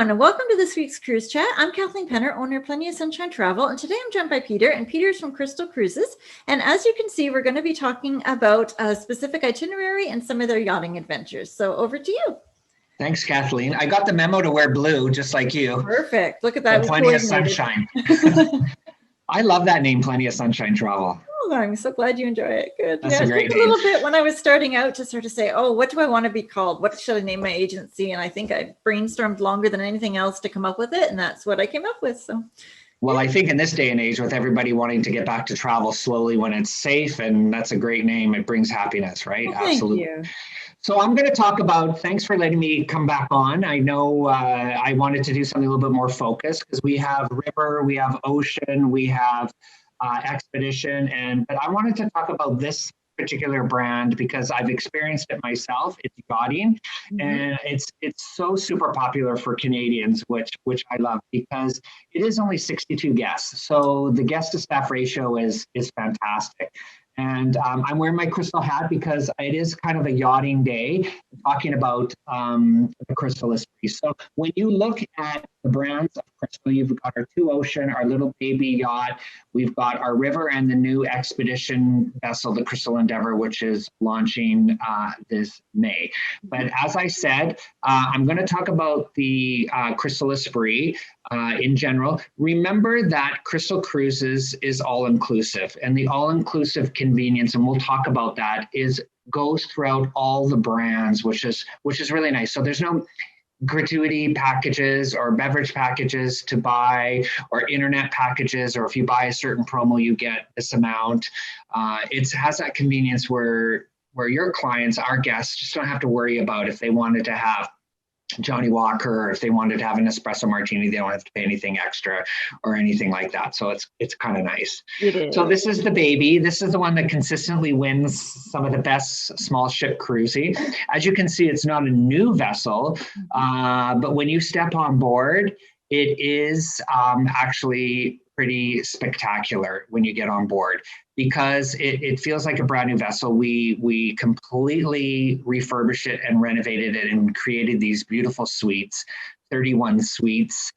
everyone, and welcome to this week's Cruise Chat. I'm Kathleen Penner, owner of Plenty of Sunshine Travel, and today I'm joined by Peter, and Peter's from Crystal Cruises. And as you can see, we're going to be talking about a specific itinerary and some of their yachting adventures. So over to you. Thanks, Kathleen. I got the memo to wear blue, just like you. Perfect. Look at that. Plenty of Sunshine. I love that name, Plenty of Sunshine Travel. Oh, I'm so glad you enjoy it. Good. That's a great name. A little bit when I was starting out to sort of say, oh, what do I want to be called? What should I name my agency? And I think I brainstormed longer than anything else to come up with it. And that's what I came up with. So, well, I think in this day and age, with everybody wanting to get back to travel slowly when it's safe, and that's a great name. It brings happiness, right? Well, absolutely. Thank you. So I'm going to talk about, thanks for letting me come back on. I know I wanted to do something a little bit more focused because we have river, we have ocean, we have expedition, but I wanted to talk about this particular brand because I've experienced it myself. It's yachting, and it's so super popular for Canadians, which I love because it is only 62 guests. So the guest to staff ratio is fantastic. And I'm wearing my Crystal hat because it is kind of a yachting day, talking about the Crystal Esprit. So when you look at the brands of Crystal, you've got our Two Ocean, our little baby yacht, we've got our river, and the new expedition vessel, the Crystal Endeavor, which is launching this May. But as I said, I'm going to talk about the Crystal Esprit in general. Remember that Crystal Cruises is all-inclusive, and the all-inclusive convenience, and we'll talk about that, goes throughout all the brands, which is really nice. So there's no gratuity packages or beverage packages to buy, or internet packages, or if you buy a certain promo, you get this amount. It has that convenience where your clients, our guests, just don't have to worry about if they wanted to have Johnny Walker, or if they wanted to have an espresso martini, they don't have to pay anything extra or anything like that. So it's kind of nice. It is. So this is the baby. This is the one that consistently wins some of the best small ship cruising. As you can see, it's not a new vessel, but when you step on board, it is actually pretty spectacular when you get on board, because it feels like a brand new vessel. We completely refurbished it and renovated it and created these beautiful suites, 31 suites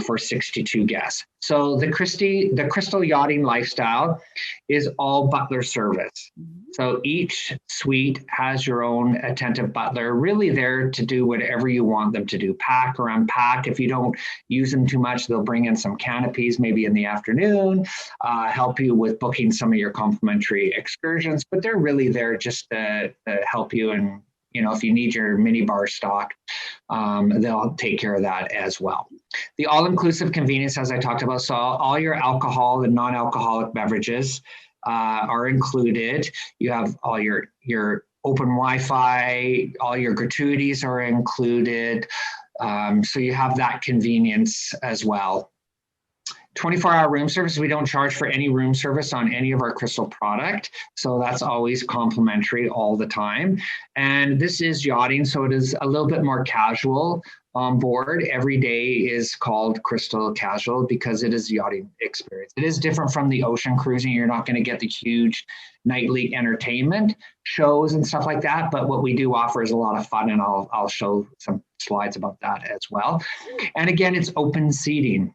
for 62 guests. So the Crystal yachting lifestyle is all butler service. So each suite has your own attentive butler, really there to do whatever you want them to do, pack or unpack. If you don't use them too much, they'll bring in some canopies maybe in the afternoon, help you with booking some of your complimentary excursions, but they're really there just to help you. And if you need your mini bar stock, they'll take care of that as well. The all-inclusive convenience, as I talked about, so all your alcohol and non-alcoholic beverages are included. You have all your open Wi-Fi, all your gratuities are included. So you have that convenience as well. 24-hour room service. We don't charge for any room service on any of our Crystal product. So that's always complimentary all the time. And this is yachting, so it is a little bit more casual on board. Every day is called Crystal Casual because it is a yachting experience. It is different from the ocean cruising. You're not going to get the huge nightly entertainment shows and stuff like that. But what we do offer is a lot of fun, and I'll show some slides about that as well. And again, it's open seating.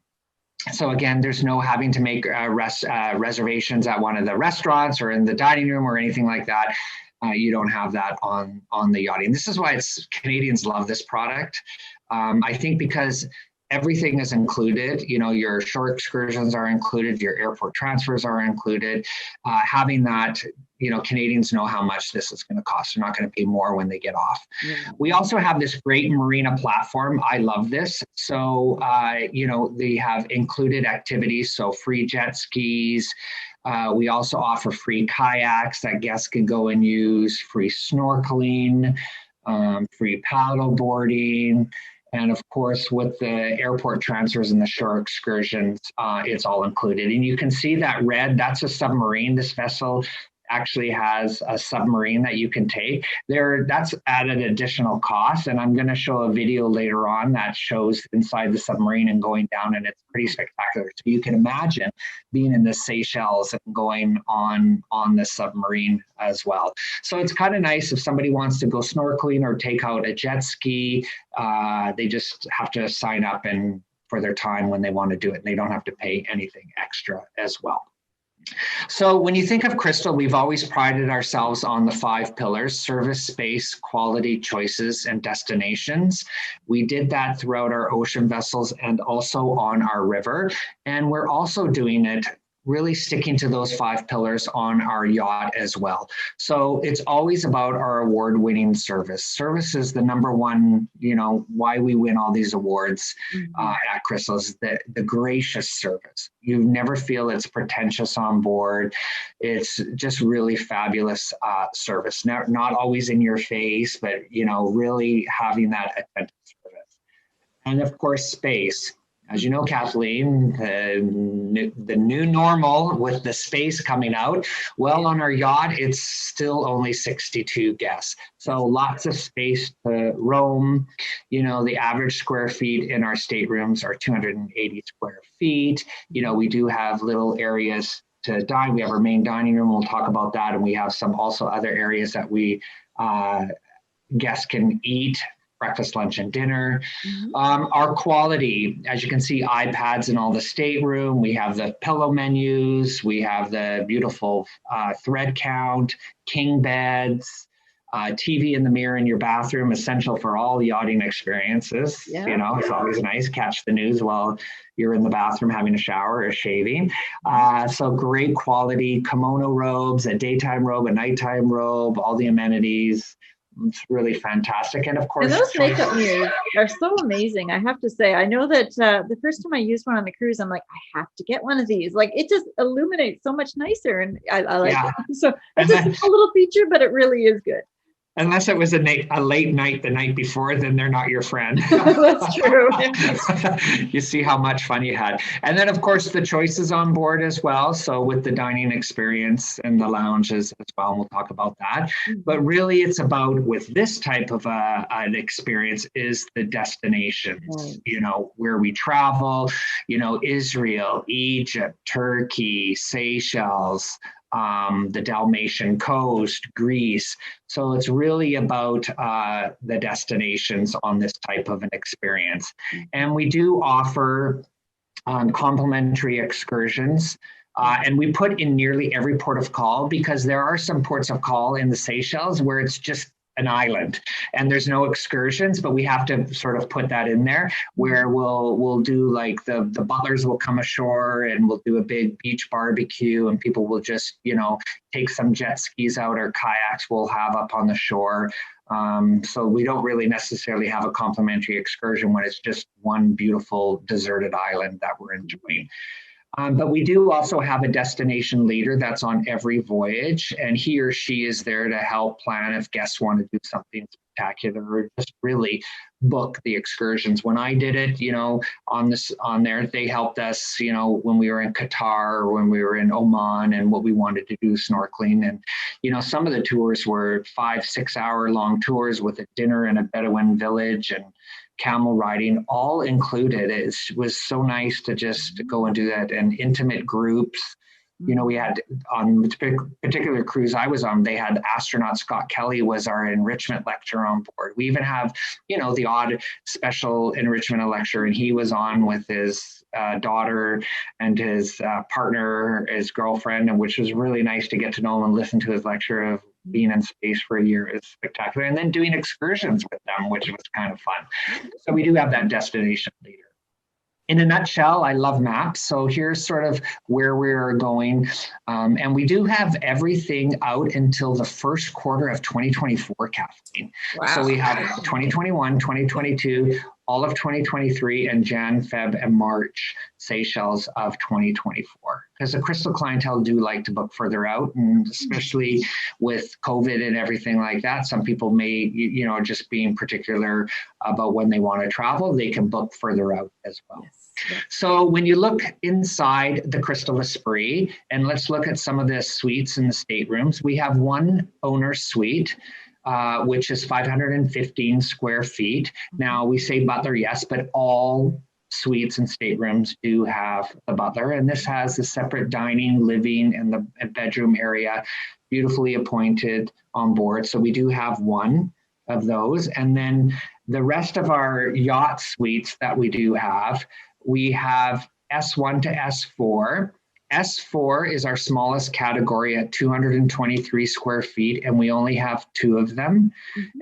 So again, there's no having to make reservations at one of the restaurants or in the dining room or anything like that. You don't have that on the yachting. This is why Canadians love this product. I think because everything is included. Your shore excursions are included, your airport transfers are included. Having that, Canadians know how much this is going to cost. They're not going to pay more when they get off. Yeah. We also have this great marina platform. I love this. So, they have included activities, so free jet skis. We also offer free kayaks that guests can go and use, free snorkeling, free paddle boarding. And of course, with the airport transfers and the shore excursions, it's all included. And you can see that red, that's a submarine. This vessel actually has a submarine that you can take there. That's at an additional cost, and I'm going to show a video later on that shows inside the submarine and going down, and it's pretty spectacular. So you can imagine being in the Seychelles and going on the submarine as well. So it's kind of nice if somebody wants to go snorkeling or take out a jet ski. They just have to sign up and for their time when they want to do it, and they don't have to pay anything extra as well. So when you think of Crystal, we've always prided ourselves on the 5 pillars: service, space, quality, choices, and destinations. We did that throughout our ocean vessels and also on our river. And we're also doing it really sticking to those 5 pillars on our yacht as well. So it's always about our award-winning service. Service is the number one, why we win all these awards at Crystal, is the gracious service. You never feel it's pretentious on board. It's just really fabulous service. Not always in your face, but really having that attentive service. And of course, space. As you know, Kathleen, the new normal with the space coming out, well, on our yacht, it's still only 62 guests. So lots of space to roam. The average square feet in our staterooms are 280 square feet. We do have little areas to dine. We have our main dining room. We'll talk about that. And we have some also other areas that we guests can eat. Breakfast, lunch, and dinner. Our quality, as you can see, iPads in all the stateroom. We have the pillow menus. We have the beautiful thread count, king beds, TV in the mirror in your bathroom, essential for all yachting experiences. Yeah. It's always nice. Catch the news while you're in the bathroom having a shower or shaving. So great quality kimono robes, a daytime robe, a nighttime robe, all the amenities. It's really fantastic. And of course, and those makeup mirrors are so amazing. I have to say, I know that the first time I used one on the cruise, I'm like, I have to get one of these. Like, it just illuminates so much nicer, and I like it. So it's just a little feature, but it really is good. Unless it was a late night the night before, then they're not your friend. That's true. You see how much fun you had. And then, of course, the choices on board as well. So with the dining experience and the lounges as well, and we'll talk about that. But really, it's about, with this type of an experience, is the destinations, where we travel, Israel, Egypt, Turkey, Seychelles, the Dalmatian coast, Greece. So it's really about the destinations on this type of an experience. And we do offer complimentary excursions. And we put in nearly every port of call, because there are some ports of call in the Seychelles where it's just an island and there's no excursions, but we have to sort of put that in there, where we'll do, like, the butlers will come ashore and we'll do a big beach barbecue, and people will just take some jet skis out, or kayaks we'll have up on the shore. So we don't really necessarily have a complimentary excursion when it's just one beautiful deserted island that we're enjoying. But we do also have a destination leader that's on every voyage, and he or she is there to help plan if guests want to do something spectacular, or just really book the excursions. When I did it, on there, they helped us, when we were in Qatar or when we were in Oman, and what we wanted to do snorkeling. And, some of the tours were 5-6 hour long tours with a dinner in a Bedouin village and camel riding, all included. It was so nice to just go and do that, and intimate groups. We had, on the particular cruise I was on, they had astronaut Scott Kelly was our enrichment lecturer on board. We even have, the odd special enrichment lecturer, and he was on with his daughter and his partner, his girlfriend, and which was really nice to get to know him and listen to his lecture of being in space for a year. Is spectacular. And then doing excursions with them, which was kind of fun. So we do have that destination leader. In a nutshell, I love maps. So here's sort of where we're going. And we do have everything out until the first quarter of 2024, Kathleen. Wow. So we have 2021, 2022, all of 2023, and Jan, Feb, and March, Seychelles of 2024. Because the Crystal clientele do like to book further out, and especially with COVID and everything like that, some people may, just being particular about when they want to travel, they can book further out as well. Yes. So when you look inside the Crystal Esprit, and let's look at some of the suites in the staterooms, we have one owner suite, which is 515 square feet. Now we say butler, yes, but all suites and staterooms do have a butler, and this has the separate dining, living, and the bedroom area beautifully appointed on board. So we do have one of those. And then the rest of our yacht suites that we do have, we have S1 to S4. S4 is our smallest category at 223 square feet, and we only have two of them.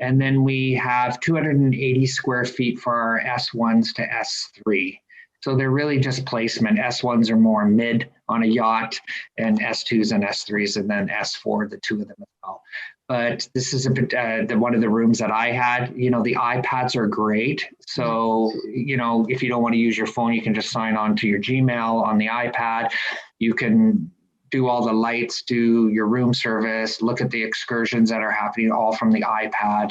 And then we have 280 square feet for our S1s to S3. So they're really just placement. S1s are more mid on a yacht, and S2s and S3s, and then S4, the two of them as well. But this is a bit, one of the rooms that I had, the iPads are great. So, if you don't want to use your phone, you can just sign on to your Gmail on the iPad. You can do all the lights, do your room service, look at the excursions that are happening all from the iPad.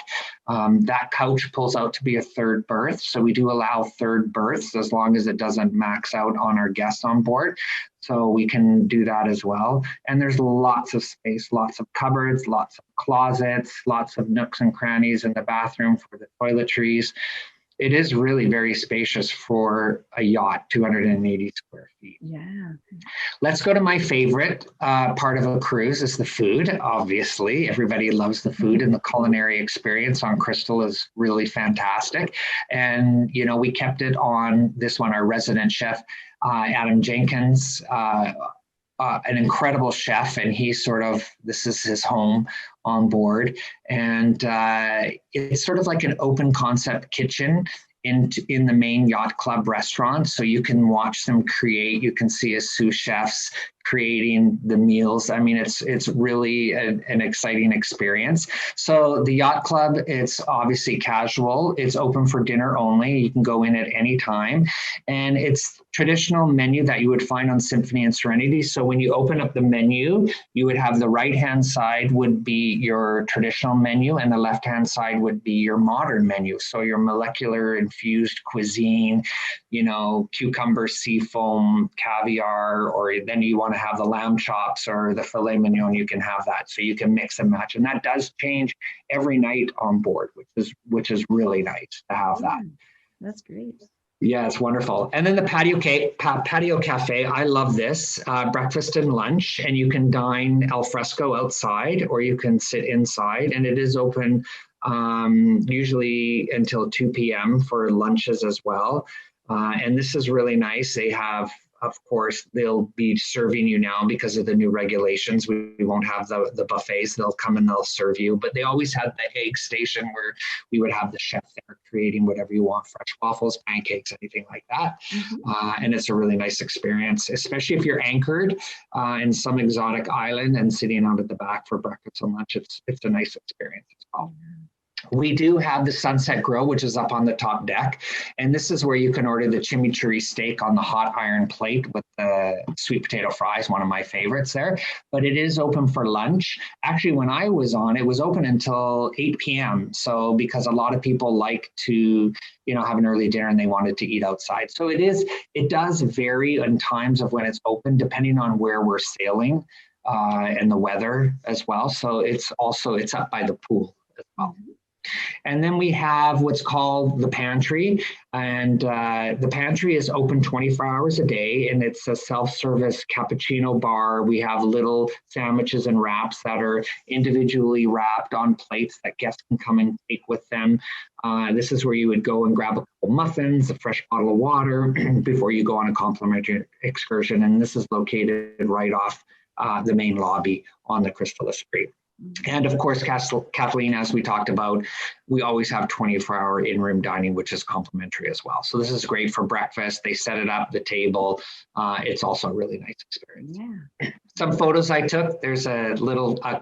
That couch pulls out to be a third berth. So we do allow third berths as long as it doesn't max out on our guests on board. So we can do that as well. And there's lots of space, lots of cupboards, lots of closets, lots of nooks and crannies in the bathroom for the toiletries. It is really very spacious for a yacht, 280 square feet. Yeah. Let's go to my favorite part of a cruise is the food. Obviously, everybody loves the food, and the culinary experience on Crystal is really fantastic. And, we kept it on this one, our resident chef, Adam Jenkins, an incredible chef, and this is his home on board. And it's sort of like an open concept kitchen in the main yacht club restaurant. So you can watch them create, you can see his sous chefs creating the meals. I mean, it's really an exciting experience. So the yacht club, it's obviously casual. It's open for dinner only. You can go in at any time. And it's traditional menu that you would find on Symphony and Serenity. So when you open up the menu, you would have the right-hand side would be your traditional menu, and the left-hand side would be your modern menu. So your molecular infused cuisine, cucumber, seafoam, caviar, or then you want to have the lamb chops or the filet mignon, you can have that. So you can mix and match. And that does change every night on board, which is really nice to have that. That's great. Yeah, it's wonderful. And then the patio cafe, I love this, breakfast and lunch, and you can dine al fresco outside, or you can sit inside, and it is open usually until 2 p.m. for lunches as well. And this is really nice. They have, of course, they'll be serving you now because of the new regulations. We won't have the buffets. They'll come and they'll serve you. But they always had the egg station where we would have the chef there creating whatever you want, fresh waffles, pancakes, anything like that. And it's a really nice experience, especially if you're anchored in some exotic island and sitting out at the back for breakfast and lunch. It's a nice experience as well. We do have the Sunset Grill, which is up on the top deck. And this is where you can order the chimichurri steak on the hot iron plate with the sweet potato fries, one of my favorites there. But it is open for lunch. Actually, when I was on, it was open until 8 p.m. So because a lot of people like to, have an early dinner and they wanted to eat outside. So it does vary in times of when it's open, depending on where we're sailing and the weather as well. So it's up by the pool as well. And then we have what's called the pantry, and the pantry is open 24 hours a day, and it's a self-service cappuccino bar. We have little sandwiches and wraps that are individually wrapped on plates that guests can come and take with them. This is where you would go and grab a couple muffins, a fresh bottle of water before you go on a complimentary excursion. And this is located right off the main lobby on the Crystal Esprit. And of course, Kathleen, as we talked about, we always have 24-hour in-room dining, which is complimentary as well. So this is great for breakfast. They set it up, the table. It's also a really nice experience. Yeah. Some photos I took. There's a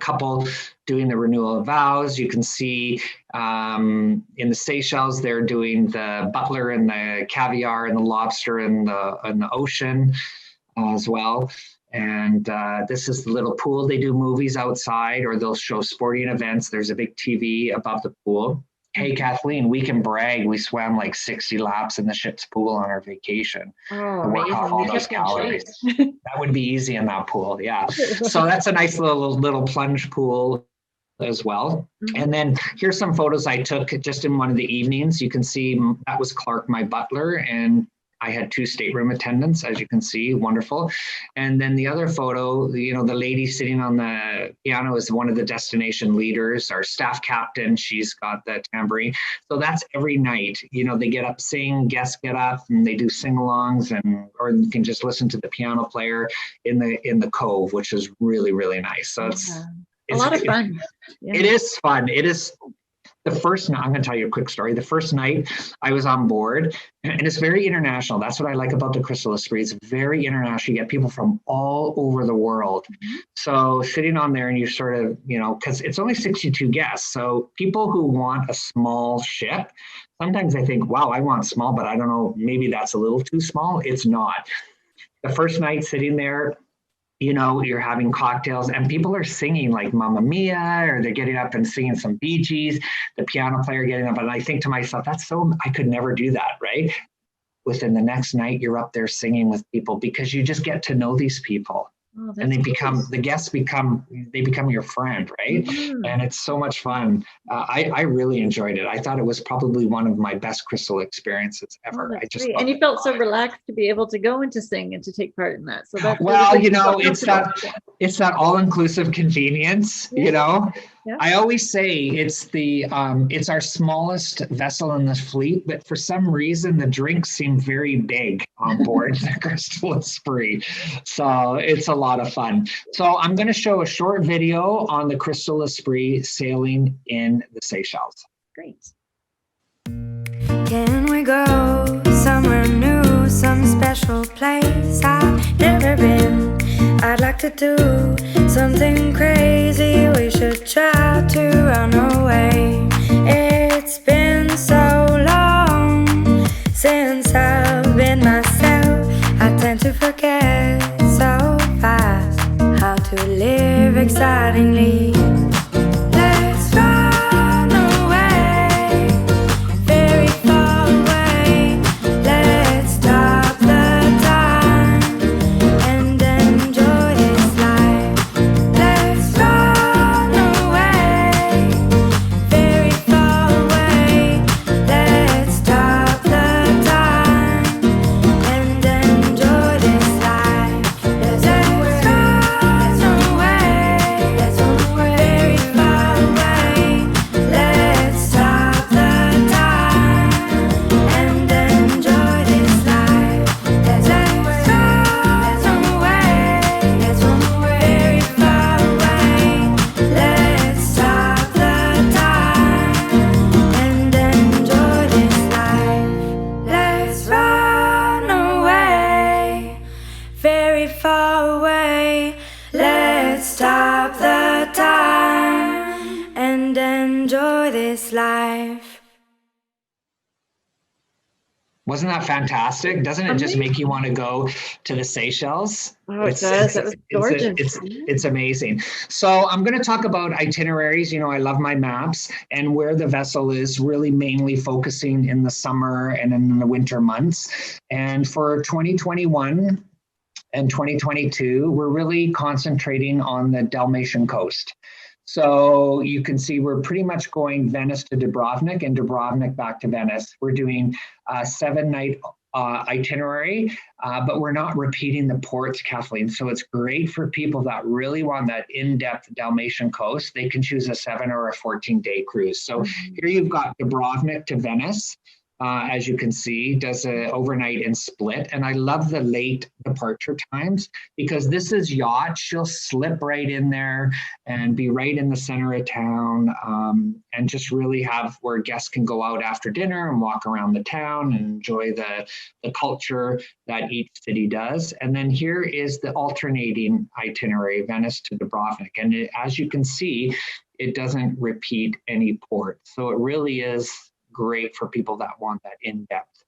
couple doing the renewal of vows. You can see in the Seychelles, they're doing the butler and the caviar and the lobster in the ocean as well. And this is the little pool. They do movies outside, or they'll show sporting events. There's a big TV above the pool. hey, Kathleen, we can brag. We swam like 60 laps in the ship's pool on our vacation Oh, to work off amazing. all You those kept in shape. calories. That would be easy in that pool. Yeah. So that's a nice little plunge pool as well. Mhm. And then here's some photos I took just in one of the evenings. You can see that was Clark, my butler, and I had 2 stateroom attendants, as you can see, wonderful. And then the other photo, the lady sitting on the piano is one of the destination leaders, our staff captain. She's got the tambourine. So that's every night. They get up, sing, guests get up, and they do sing-alongs, or you can just listen to the piano player in the cove, which is really, really nice. So it's a lot of fun. It is fun. It is. The first night, I'm going to tell you a quick story. The first night I was on board, and it's very international. That's what I like about the Crystal Esprit. It's very international. You get people from all over the world. Mm-hmm. So sitting on there and you sort of, because it's only 62 guests. So people who want a small ship, sometimes I think, wow, I want small, but I don't know, maybe that's a little too small. It's not. The first night sitting there, you're having cocktails and people are singing like Mamma Mia, or they're getting up and singing some Bee Gees, the piano player getting up. And I think to myself, I could never do that, right? Within the next night, you're up there singing with people because you just get to know these people. Oh, and the guests become your friend, right? Mm-hmm. And it's so much fun. I really enjoyed it. I thought it was probably one of my best Crystal experiences ever. I just and you felt so relaxed to be able to go and to sing and to take part in that. So that's it's that all-inclusive convenience. Yeah. Yeah. I always say it's our smallest vessel in the fleet, but for some reason the drinks seem very big on board the Crystal Esprit. So it's a lot of fun. So I'm going to show a short video on the Crystal Esprit sailing in the Seychelles. Great. Can we go somewhere new, some special place I've never been? I'd like to do something crazy. We should try to run away. It's been so long since I've been myself. I tend to forget so fast how to live excitingly. Let's run away, very far away. Let's stop the time and enjoy this life. Let's run away, very far away. Let's stop the time and enjoy this life. Let's run away, very far away. Let's stop the time and enjoy this life. Let's run away, very far away. Let's stop the time and enjoy this life. Let's run away, very far away. Let's stop the time and enjoy this life. Wasn't that fantastic? Doesn't it just make you want to go to the Seychelles? Oh, it does. It was gorgeous. It's amazing. So I'm going to talk about itineraries. I love my maps and where the vessel is really mainly focusing in the summer and in the winter months. And for 2021 and 2022, we're really concentrating on the Dalmatian coast. So you can see we're pretty much going Venice to Dubrovnik and Dubrovnik back to Venice. We're doing a 7-night itinerary, but we're not repeating the ports, Kathleen. So it's great for people that really want that in-depth Dalmatian coast. They can choose a 7 or a 14-day cruise. So here you've got Dubrovnik to Venice. As you can see, does an overnight in Split. And I love the late departure times because this is yacht. She'll slip right in there and be right in the center of town, and just really have where guests can go out after dinner and walk around the town and enjoy the culture that each city does. And then here is the alternating itinerary, Venice to Dubrovnik. And as you can see, it doesn't repeat any port. So it really is great for people that want that in-depth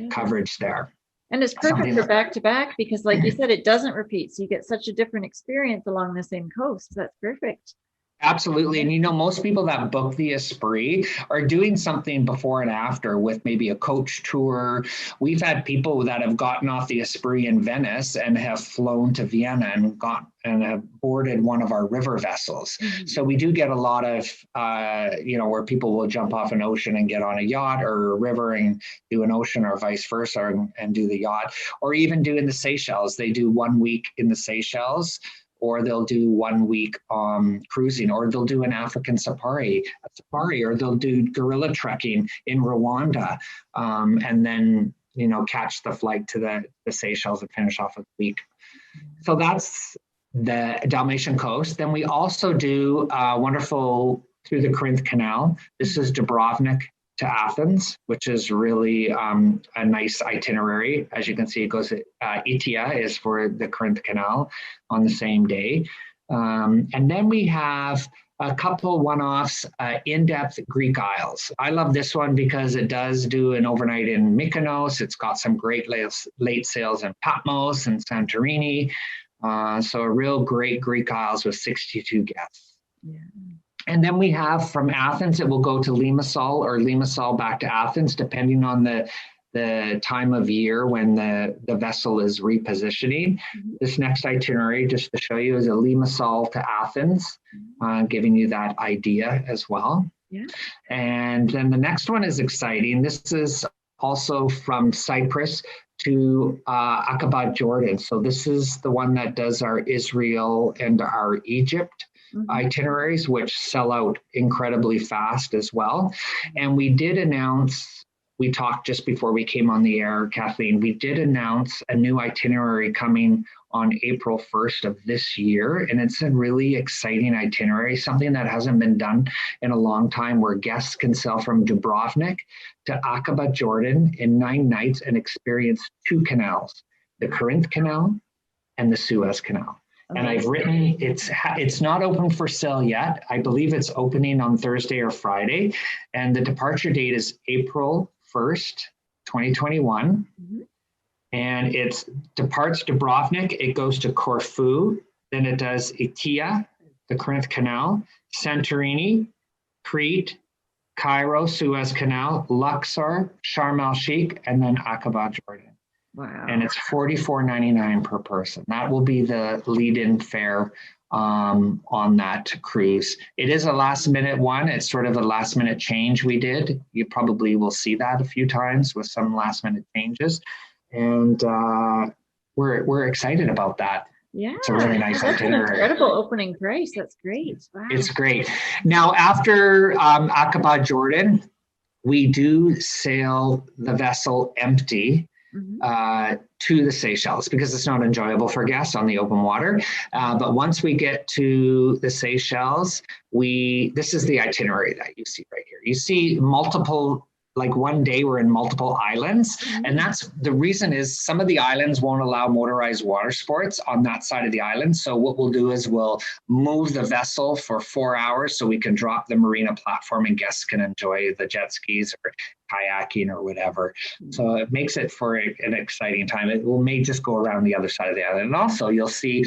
coverage there. And it's perfect for back-to-back because like you said, it doesn't repeat. So you get such a different experience along the same coast. That's perfect. Absolutely. And most people that book the Esprit are doing something before and after with maybe a coach tour. We've had people that have gotten off the Esprit in Venice and have flown to Vienna and have boarded one of our river vessels. Mm-hmm. So we do get a lot of, where people will jump off an ocean and get on a yacht or a river and do an ocean, or vice versa, and do the yacht, or even do in the Seychelles. They do 1 week in the Seychelles, or they'll do 1 week cruising, or they'll do an African safari, or they'll do gorilla trekking in Rwanda, and then, catch the flight to the Seychelles and finish off a week. So that's the Dalmatian coast. Then we also do wonderful through the Corinth Canal. This is Dubrovnik to Athens, which is really a nice itinerary. As you can see, it goes, Itia is for the Corinth Canal on the same day. And then we have a couple one-offs, in-depth Greek Isles. I love this one because it does do an overnight in Mykonos. It's got some great late sails in Patmos and Santorini. So a real great Greek Isles with 62 guests. Yeah. And then we have from Athens, it will go to Limassol, or Limassol back to Athens, depending on the time of year when the vessel is repositioning. Mm-hmm. This next itinerary, just to show you, is a Limassol to Athens, giving you that idea as well. Yeah. And then the next one is exciting. This is also from Cyprus to Aqaba, Jordan. So this is the one that does our Israel and our Egypt itineraries, which sell out incredibly fast as well. And we did announce, we talked just before we came on the air, Kathleen, we did announce a new itinerary coming on April 1st of this year. And it's a really exciting itinerary, something that hasn't been done in a long time, where guests can sail from Dubrovnik to Aqaba, Jordan in 9 nights and experience 2 canals, the Corinth Canal and the Suez Canal. And I've written, it's not open for sale yet. I believe it's opening on Thursday or Friday. And the departure date is April 1st, 2021. Mm-hmm. And it departs Dubrovnik, it goes to Corfu, then it does Itia, the Corinth Canal, Santorini, Crete, Cairo, Suez Canal, Luxor, Sharm el-Sheikh, and then Aqaba, Jordan. Wow. And it's $44.99 per person. That will be the lead-in fare on that cruise. It is a last-minute one. It's sort of a last-minute change we did. You probably will see that a few times with some last-minute changes. And we're excited about that. Yeah, it's a really nice itinerary. An incredible opening price. That's great. Wow. It's great. Now, after Aqaba, Jordan, we do sail the vessel empty to the Seychelles, because it's not enjoyable for guests on the open water. But once we get to the Seychelles, this is the itinerary that you see right here. You see multiple, like one day we're in multiple islands. And that's the reason is some of the islands won't allow motorized water sports on that side of the island. So what we'll do is we'll move the vessel for 4 hours so we can drop the marina platform and guests can enjoy the jet skis or kayaking or whatever. So it makes it for an exciting time. It may just go around the other side of the island. And also you'll see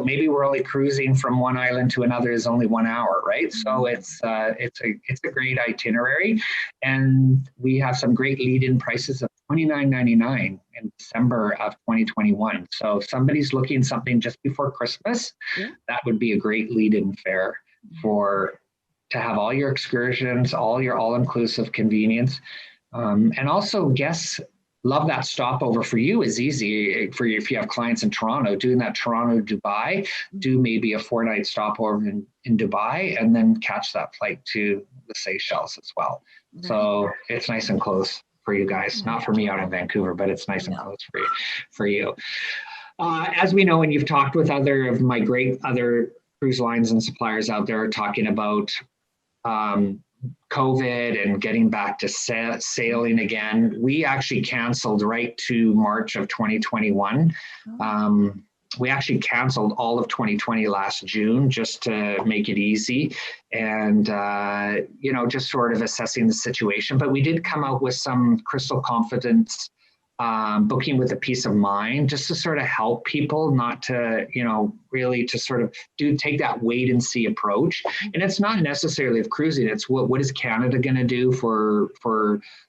maybe we're only cruising from one island to another is only 1 hour, right? So it's a great itinerary. And we have some great lead-in prices of $29.99 in December of 2021. So if somebody's looking something just before Christmas, that would be a great lead-in fare to have all your excursions, all your all-inclusive convenience. And also guests love that stopover. For you is easy. For you, if you have clients in Toronto, doing that Toronto, Dubai, do maybe a 4-night stopover in Dubai and then catch that flight to the Seychelles as well. So it's nice and close for you guys. Not for me out in Vancouver, but it's nice and close for you. As we know, and you've talked with other of my great other cruise lines and suppliers out there talking about COVID and getting back to sailing again. We actually canceled right to March of 2021. We actually canceled all of 2020 last June just to make it easy and, just sort of assessing the situation. But we did come out with some Crystal Confidence booking with a peace of mind, just to sort of help people not to, really to sort of take that wait and see approach. And it's not necessarily of cruising. It's what is Canada going to do for,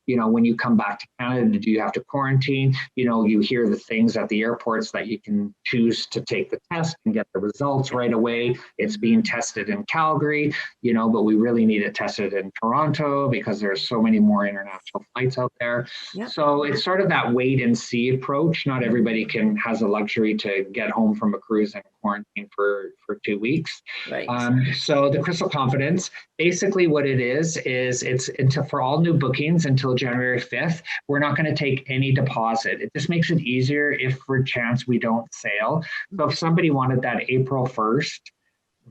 when you come back to Canada, do you have to quarantine? You hear the things at the airports that you can choose to take the test and get the results right away. It's being tested in Calgary, but we really need it tested in Toronto because there's so many more international flights out there. Yep. So it's sort of that wait and see approach. Not everybody has the luxury to get home from a cruise and quarantine for 2 weeks. Right. So the Crystal Confidence, basically what it is it's for all new bookings until January 5th, we're not going to take any deposit. It just makes it easier if for chance we don't sail. So if somebody wanted that April 1st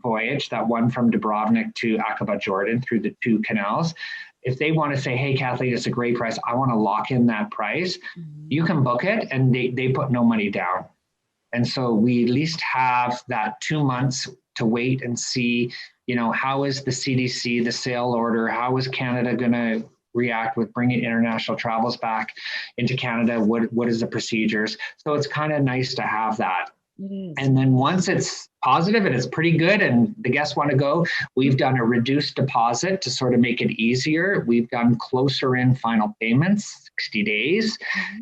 voyage, that one from Dubrovnik to Petra Jordan through the 2 canals, if they want to say, hey, Kathleen, it's a great price, I want to lock in that price, you can book it and they put no money down. And so we at least have that 2 months to wait and see, how is the CDC, the sail order, how is Canada going to react with bringing international travels back into Canada? What is the procedures? So it's kind of nice to have that. And then once it's positive and it's pretty good and the guests want to go, we've done a reduced deposit to sort of make it easier. We've done closer in final payments, 60 days,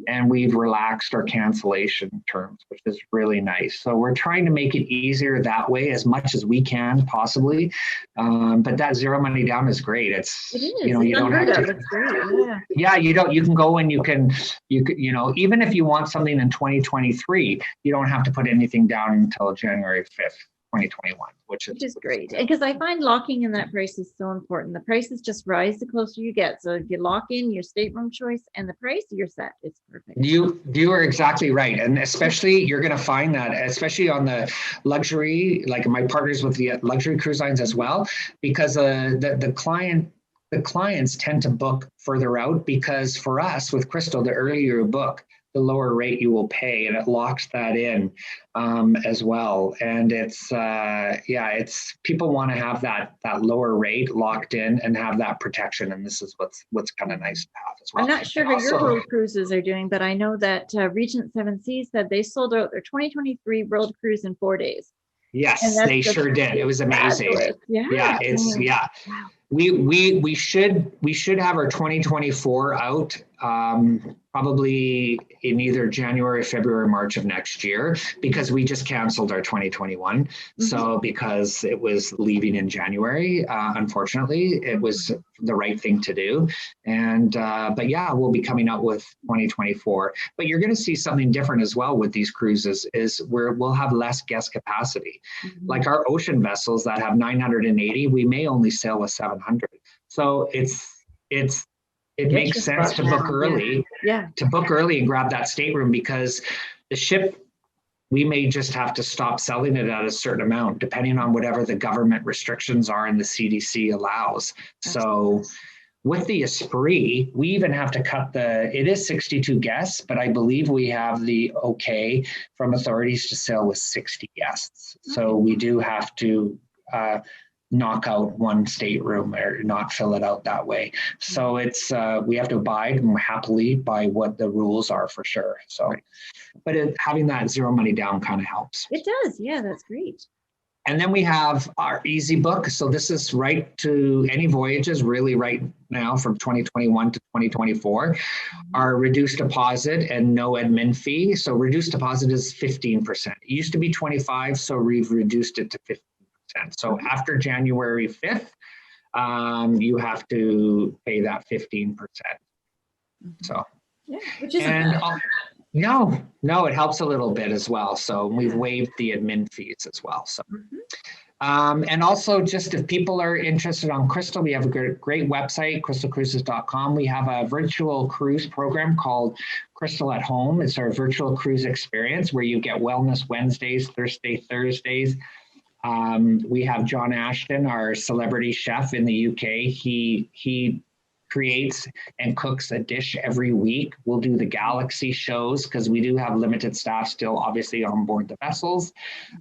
and we've relaxed our cancellation terms, which is really nice. So we're trying to make it easier that way as much as we can possibly. But that zero money down is great. It is. You don't have to. It's great. Yeah, you can go and you can, even if you want something in 2023, you don't have to put anything down until January 5th. 2021, which is great. Because I find locking in that price is so important. The prices just rise the closer you get. So if you lock in your stateroom choice and the price, you're set. It's perfect. You are exactly right. And especially you're going to find that, especially on the luxury, like my partners with the luxury cruise lines as well, because the clients tend to book further out, because for us with Crystal, the earlier you book, the lower rate you will pay, and it locks that in as well. And it's people want to have that lower rate locked in and have that protection. And this is what's kind of nice to have as well. I'm not sure how your world cruises are doing, but I know that Regent Seven Seas said they sold out their 2023 world cruise in 4 days. Yes, they sure did. It was amazing. Yeah. Wow. We should have our 2024 out probably in either January, February, March of next year, because we just canceled our 2021. So because it was leaving in January, unfortunately, it was the right thing to do. And but yeah, we'll be coming out with 2024. But you're going to see something different as well with these cruises, is we'll have less guest capacity. Like our ocean vessels that have 980, we may only sail with 700. So it makes sense to book early, to book early and grab that stateroom, because the ship, we may just have to stop selling it at a certain amount, depending on whatever the government restrictions are and the CDC allows. So with the Esprit, we even have to cut it is 62 guests, but I believe we have the okay from authorities to sail with 60 guests. So we do have to knock out one stateroom or not fill it out that way. So it's we have to abide happily by what the rules are for sure. So, but having that zero money down kind of helps. It does. Yeah, that's great. And then we have our easy book. So this is right to any voyages really right now from 2021 to 2024. Our reduced deposit and no admin fee. So reduced deposit is 15%. It used to be 25, so we've reduced it to 15%. So after January 5th, you have to pay that 15%. So, which is no, it helps a little bit as well. So we've waived the admin fees as well. So, and also just if people are interested on Crystal, we have a great website, crystalcruises.com. We have a virtual cruise program called Crystal at Home. It's our virtual cruise experience where you get wellness Wednesdays, Thursdays. We have John Ashton, our celebrity chef in the UK. He creates and cooks a dish every week. We'll do the Galaxy shows because we do have limited staff still obviously on board the vessels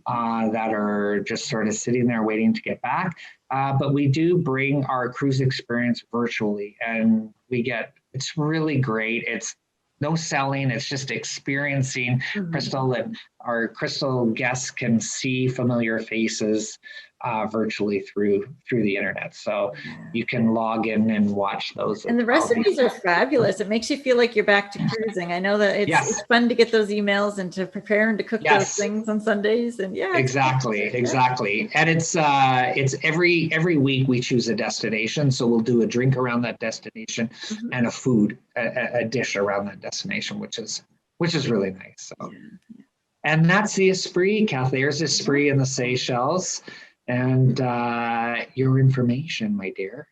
that are just sort of sitting there waiting to get back. But we do bring our cruise experience virtually, and it's really great. no selling. It's just experiencing Crystal, that our Crystal guests can see familiar faces virtually through the internet. So you can log in and watch those. And the recipes are fabulous. It makes you feel like you're back to cruising. I know that it's fun to get those emails and to prepare and to cook those things on Sundays. And exactly. And it's every week we choose a destination. So we'll do a drink around that destination and a food, a dish around that destination, which is really nice. So, and that's the Esprit, Kathleen. There's Esprit in the Seychelles. And your information, my dear.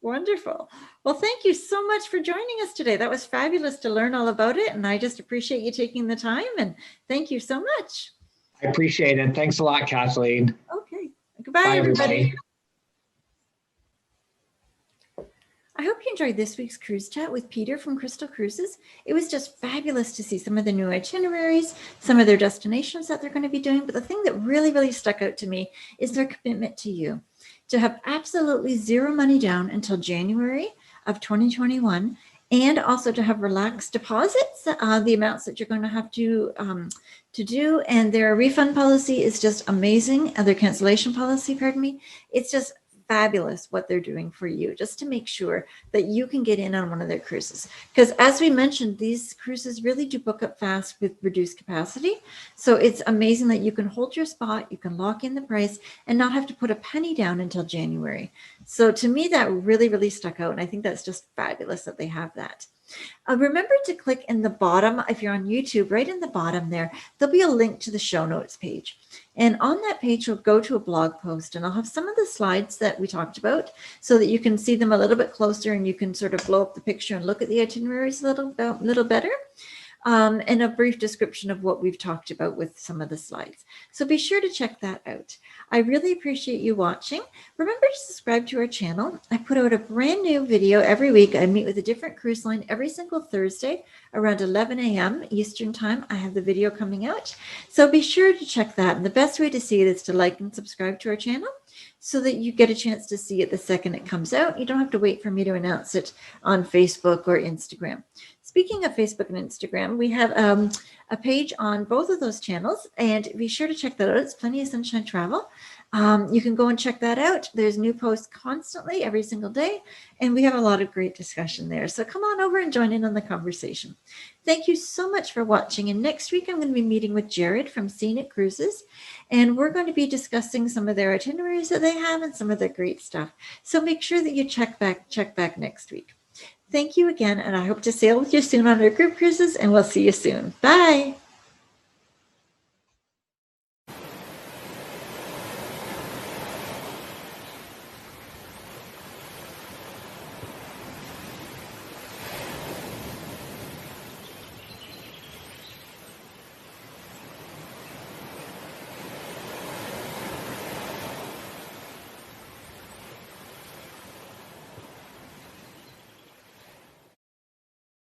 Wonderful. Well, thank you so much for joining us today. That was fabulous to learn all about it. And I just appreciate you taking the time. And thank you so much. I appreciate it. Thanks a lot, Kathleen. Okay. Goodbye, everybody. I hope you enjoyed this week's cruise chat with Peter from Crystal Cruises. It was just fabulous to see some of the new itineraries, some of their destinations that they're going to be doing. But the thing that really, really stuck out to me is their commitment to you, to have absolutely zero money down until January of 2021, and also to have relaxed deposits, the amounts that you're going to have to do. And their refund policy is just amazing. Their cancellation policy, pardon me. It's just fabulous what they're doing for you, just to make sure that you can get in on one of their cruises. Because as we mentioned, these cruises really do book up fast with reduced capacity. So it's amazing that you can hold your spot, you can lock in the price and not have to put a penny down until January. So to me, that really, really stuck out. And I think that's just fabulous that they have that. Remember to click in the bottom, if you're on YouTube, right in the bottom there, there'll be a link to the show notes page. And on that page, you'll go to a blog post, and I'll have some of the slides that we talked about so that you can see them a little bit closer and you can sort of blow up the picture and look at the itineraries a little better. And a brief description of what we've talked about with some of the slides. So be sure to check that out. I really appreciate you watching. Remember to subscribe to our channel. I put out a brand new video every week. I meet with a different cruise line every single Thursday around 11 a.m. Eastern time. I have the video coming out. So be sure to check that. And the best way to see it is to like and subscribe to our channel so that you get a chance to see it the second it comes out. You don't have to wait for me to announce it on Facebook or Instagram. Speaking of Facebook and Instagram, we have a page on both of those channels, and be sure to check that out. It's Plenty of Sunshine Travel. You can go and check that out. There's new posts constantly every single day, and we have a lot of great discussion there. So come on over and join in on the conversation. Thank you so much for watching. And next week, I'm going to be meeting with Jared from Scenic Cruises, and we're going to be discussing some of their itineraries that they have and some of their great stuff. So make sure that you check back next week. Thank you again, and I hope to sail with you soon on our group cruises, and we'll see you soon. Bye.